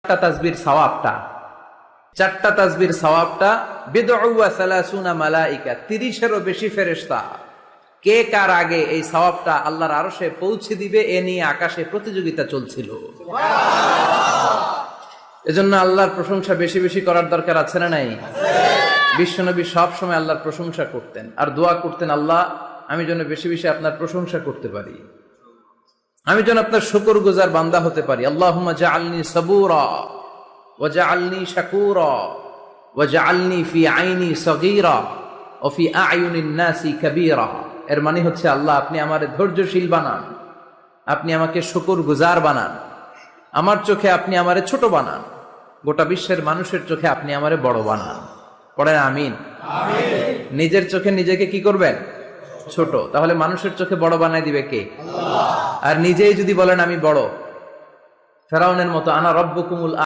তাসবির সওয়াবটা, চারটা তাসবির সওয়াবটা বিদউ ওয়া সালাসুনা মালাইকা, 30-এরও বেশি ফেরেশতা কে কার আগে এই সওয়াবটা আল্লাহর আরশে পৌঁছে দিবে এ নিয়ে আকাশে প্রতিযোগিতা চলছিল। এজন্য আল্লাহর প্রশংসা বেশি বেশি করার দরকার আছে না নাই? বিশ্বনবী সব সময় আল্লাহর প্রশংসা করতেন আর দোয়া করতেন, আল্লাহ আমি যেন বেশি বেশি আপনার প্রশংসা করতে পারি, আমি যেন আপনার শুকরগুজার বান্দা হতে পারি। আল্লাহুম্মা জাআলনি সাবুরা ওয়া জাআলনি শাকুরা ওয়া জাআলনি ফি আইনি সগীরা ওয়া ফি আ'য়ুনিন নাসি কাবীরা। এর মানে হচ্ছে, আল্লাহ আপনি আমারে ধৈর্যশীল বানান, আপনি আমাকে শুকরগুজার বানান, আমার চোখে আপনি আমারে ছোট বানান, গোটা বিশ্বের মানুষের চোখে আপনি আমারে বড় বানান। পড়েন আমিন। নিজের চোখে নিজেকে কি করবেন? ছোট। তাহলে মানুষের চোখে বড় বানাই দিবে কে? আল্লাহ। আর নিজেই যদি বলেন আমি বড়, ফেরাউনের মতো আনা রব্বুকুমুল